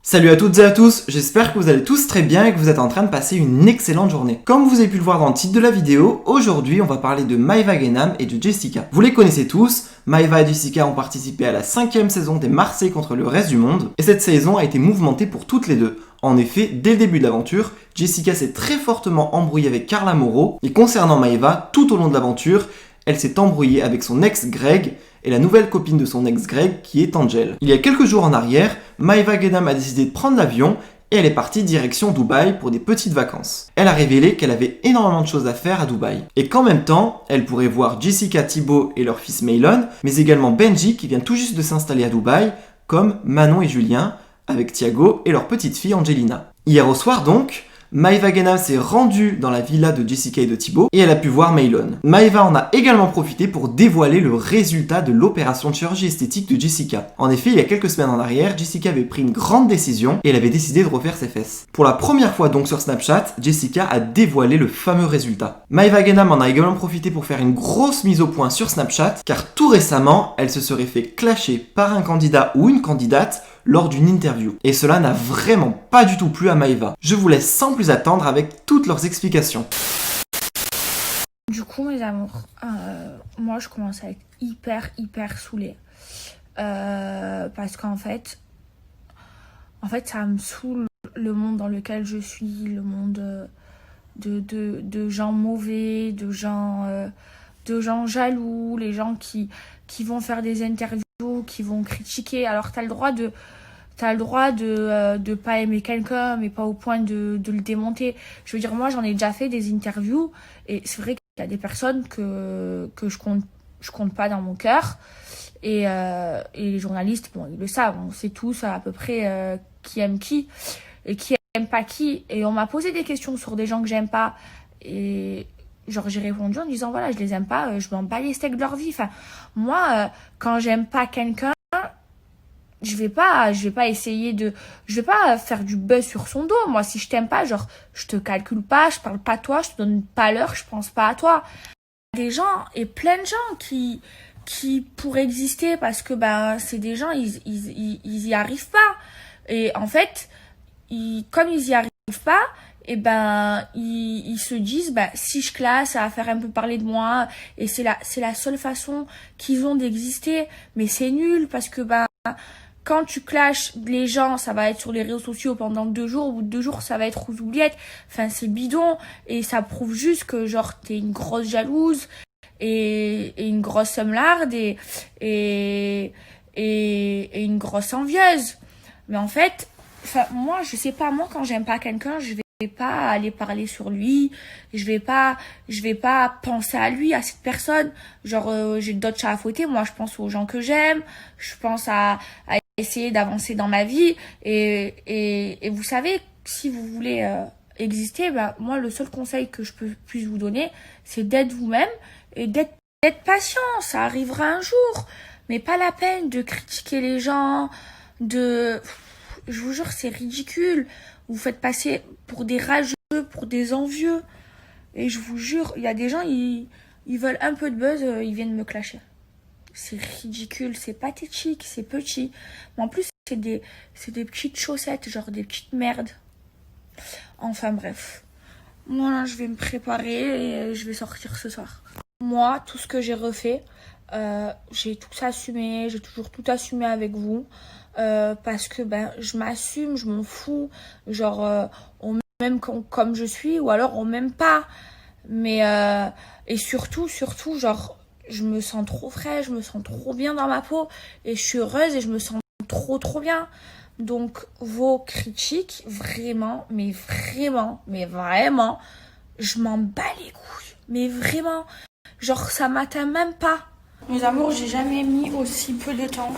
Salut à toutes et à tous, j'espère que vous allez tous très bien et que vous êtes en train de passer une excellente journée. Comme vous avez pu le voir dans le titre de la vidéo, aujourd'hui on va parler de Maëva Guénam et de Jessica. Vous les connaissez tous, Maëva et Jessica ont participé à la 5e saison des Marseillais contre le reste du monde, et cette saison a été mouvementée pour toutes les deux. En effet, dès le début de l'aventure, Jessica s'est très fortement embrouillée avec Carla Moreau, et concernant Maëva, tout au long de l'aventure, elle s'est embrouillée avec son ex Greg et la nouvelle copine de son ex Greg qui est Angel. Il y a quelques jours en arrière, Maëva Guénam a décidé de prendre l'avion et elle est partie direction Dubaï pour des petites vacances. Elle a révélé qu'elle avait énormément de choses à faire à Dubaï et qu'en même temps, elle pourrait voir Jessica, Thibaut et leur fils Maylon, mais également Benji qui vient tout juste de s'installer à Dubaï, comme Manon et Julien, avec Thiago et leur petite fille Angelina. Hier au soir donc, Maëva Guénam s'est rendue dans la villa de Jessica et de Thibaut et elle a pu voir Maylon. Maëva en a également profité pour dévoiler le résultat de l'opération de chirurgie esthétique de Jessica. En effet, il y a quelques semaines en arrière, Jessica avait pris une grande décision et elle avait décidé de refaire ses fesses. Pour la première fois donc sur Snapchat, Jessica a dévoilé le fameux résultat. Maëva Guénam en a également profité pour faire une grosse mise au point sur Snapchat car tout récemment, elle se serait fait clasher par un candidat ou une candidate lors d'une interview. Et cela n'a vraiment pas du tout plu à Maëva. Je vous laisse sans plus attendre avec toutes leurs explications. Du coup, mes amours, moi je commence à être hyper saoulée. Parce qu'en fait, ça me saoule le monde dans lequel je suis, le monde de gens mauvais, de gens jaloux, les gens qui vont faire des interviews, qui vont critiquer. Alors t'as le droit de pas aimer quelqu'un, mais pas au point de le démonter. Je veux dire, moi j'en ai déjà fait des interviews et c'est vrai qu'il y a des personnes que je compte pas dans mon cœur et les journalistes, bon, ils le savent, on sait tous à peu près qui aime qui et qui aime pas qui. Et on m'a posé des questions sur des gens que j'aime pas et genre j'ai répondu en disant voilà, je les aime pas, je m'en bats les steaks de leur vie. Enfin, moi quand j'aime pas quelqu'un, je vais pas faire du buzz sur son dos. Moi, si je t'aime pas, genre, je te calcule pas, je parle pas à toi, je te donne pas l'heure, je pense pas à toi. Des gens, et plein de gens qui pourraient exister parce que, c'est des gens, ils y arrivent pas. Et en fait, comme ils y arrivent pas, et ils se disent, si je classe, ça va faire un peu parler de moi. Et c'est la seule façon qu'ils ont d'exister. Mais c'est nul parce que, quand tu clashes les gens, ça va être sur les réseaux sociaux pendant 2 jours. Au bout de 2 jours, ça va être aux oubliettes. Enfin, c'est bidon. Et ça prouve juste que, genre, t'es une grosse jalouse et une grosse semlarde et une grosse envieuse. Mais en fait, moi, je sais pas, moi, quand j'aime pas quelqu'un, je vais pas aller parler sur lui, je vais pas penser à lui, à cette personne. Genre, j'ai d'autres chats à fouetter. Moi, je pense aux gens que j'aime, je pense à essayer d'avancer dans ma vie et vous savez, si vous voulez exister, moi le seul conseil que je puisse vous donner, c'est d'être vous-même et d'être patient. Ça arrivera un jour, mais pas la peine de critiquer les gens, je vous jure, c'est ridicule. Vous faites passer pour des rageux, pour des envieux, et je vous jure, il y a des gens, ils veulent un peu de buzz, ils viennent me clasher. C'est ridicule, c'est pathétique, c'est petit. Mais en plus, c'est des petites chaussettes, genre des petites merdes. Enfin bref. Moi, là, je vais me préparer et je vais sortir ce soir. Moi, tout ce que j'ai refait, j'ai tout assumé, j'ai toujours tout assumé avec vous. Parce que je m'assume, je m'en fous. Genre, on m'aime comme je suis ou alors on m'aime pas. Mais, et surtout, genre, je me sens trop fraîche, je me sens trop bien dans ma peau et je suis heureuse et je me sens trop bien. Donc vos critiques, vraiment, je m'en bats les couilles. Mais vraiment, genre ça m'atteint même pas. Mes amours, j'ai jamais mis aussi peu de temps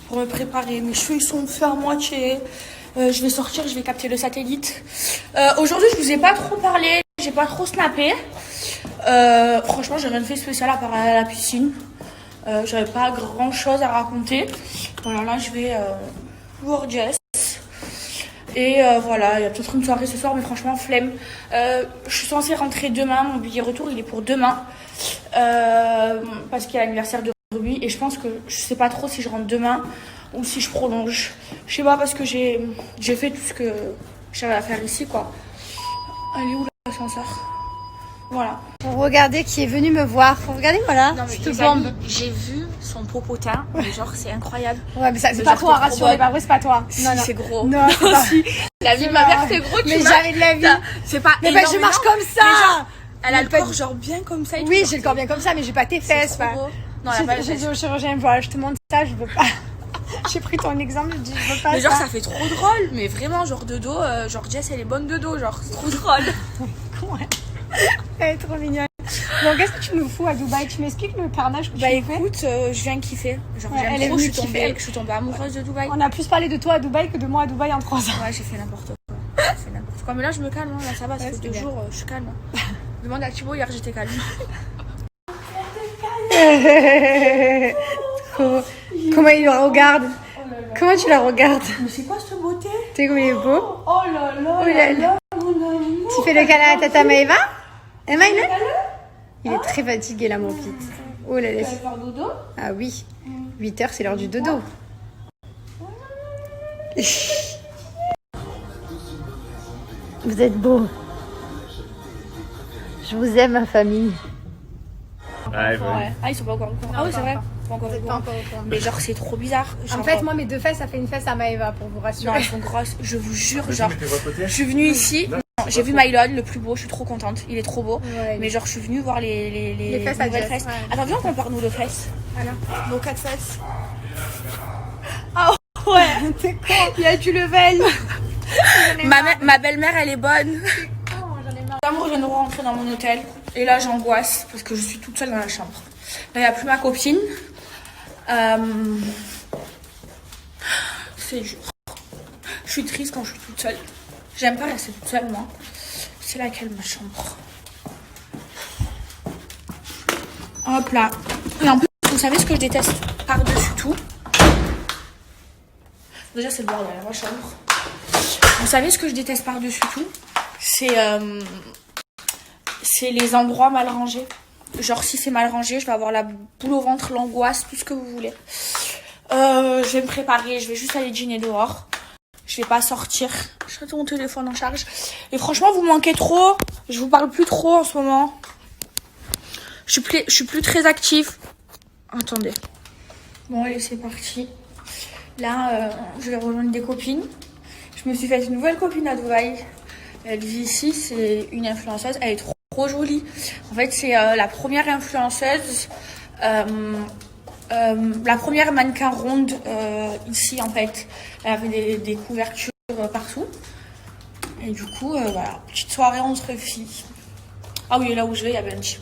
pour me préparer. Mes cheveux ils sont faits à moitié. Je vais sortir, je vais capter le satellite. Aujourd'hui, je vous ai pas trop parlé, j'ai pas trop snappé. Franchement, j'ai rien fait spécial à part aller à la piscine. J'avais pas grand chose à raconter. Voilà, là je vais voir Jess. Et voilà, il y a peut-être une soirée ce soir, mais franchement, flemme. Je suis censée rentrer demain, mon billet retour il est pour demain. Parce qu'il y a l'anniversaire de Ruby. Et je pense que je sais pas trop si je rentre demain ou si je prolonge. Je sais pas parce que j'ai fait tout ce que j'avais à faire ici quoi. Elle est où l'ascenseur? Voilà. Pour regarder qui est venu me voir. Faut regarder, voilà. Non, mais cette les bombe. amis, j'ai vu son popotin, mais genre c'est incroyable. Ouais, mais ça, c'est Mais pas genre, toi, t'es trop rassure-les, bonne. pas vrai, c'est pas toi. Si, Non, non. c'est gros. Non, c'est pas. Si. La vie de ma mère c'est gros, tu Mais vois. jamais de la vie. C'est pas Mais ben, énorme, je marche énorme, comme ça. mais genre, elle a le pas- corps genre bien comme ça. Et Oui, tout, j'ai le corps bien comme ça, mais j'ai pas tes c'est fesses. trop enfin. beau. Non, elle a pas les J'ai fesses. dit au chirurgien, voilà, je te montre ça, je veux pas. J'ai pris ton exemple, je dis, je veux pas Mais genre ça. ça fait trop drôle, mais vraiment genre de dos, genre Jess elle est bonne de dos, genre c'est trop drôle. Ouais. Elle est trop mignonne. Bon, qu'est-ce que tu nous fous à Dubaï? Tu m'expliques le carnage que Bah tu nous fais? écoute, je viens kiffer. Genre Ouais, elle est j'aime trop, venue kiffer. je suis tombée amoureuse de Dubaï. On a plus parlé de toi à Dubaï que de moi à Dubaï en 3 ans. Ouais, j'ai fait n'importe quoi. J'ai fait n'importe quoi. Mais là je me calme, hein. Là ça va, ça Ouais, fait c'est 2 bien. jours, je suis calme. Hein. Demande à Thibaut, hier j'étais calme. Comment il la regarde? Comment tu la regardes? Mais c'est quoi cette beauté? Tu sais comme il est beau? Oh là là, Oh là là. mon amour. Tu fais le câlin à Tata Maëva? Emma, il est très fatigué là, mon petit. Oh là là. Tu vas faire dodo? Ah oui. 8h, c'est l'heure du dodo. Vous êtes beaux. Je vous aime, ma famille. Ouais. Ah, ils sont pas encore au courant. Ah oui, c'est vrai. Pas encore au courant. Mais genre, c'est trop bizarre. Genre, En fait, moi, mes 2 fesses, ça fait une fesse à Maëva, pour vous non, rassurer. elles sont grosses. Je vous jure, genre, je suis venue ici. J'ai vu Mylon, le plus beau. Je suis trop contente. Il est trop beau. Ouais, Mais genre, je suis venue voir les fesses à nouvelles Jess, fesses. ouais. Attends, viens, on compare nos 2 fesses. Voilà. Nos 4 fesses. Ouais, t'es con. Il y a du level. Ma belle-mère, elle est bonne. D'amour, je viens de rentrer dans mon hôtel. Et là, j'angoisse parce que je suis toute seule dans la chambre. Là, il n'y a plus ma copine. C'est dur. Je suis triste quand je suis toute seule. J'aime pas rester toute seule, moi. C'est laquelle ma chambre? Hop là. Et en plus, vous savez ce que je déteste par-dessus tout? Déjà, c'est le bordel, ma chambre. Vous savez ce que je déteste par-dessus tout? C'est les endroits mal rangés. Genre, si c'est mal rangé, je vais avoir la boule au ventre, l'angoisse, tout ce que vous voulez. Je vais me préparer, je vais juste aller dîner dehors. Je vais pas sortir. Je serai mon téléphone en charge. Et franchement, vous manquez trop. Je vous parle plus trop en ce moment. Je suis plus très active. Attendez. Bon, allez, c'est parti. Là, je vais rejoindre des copines. Je me suis fait une nouvelle copine à Dubaï. Elle vit ici, c'est une influenceuse. Elle est trop jolie. En fait, c'est la première influenceuse, la première mannequin ronde ici, en fait. Elle avait des couvertures partout. Et du coup, voilà, petite soirée entre filles. Ah oui, là où je vais, il y a Benji.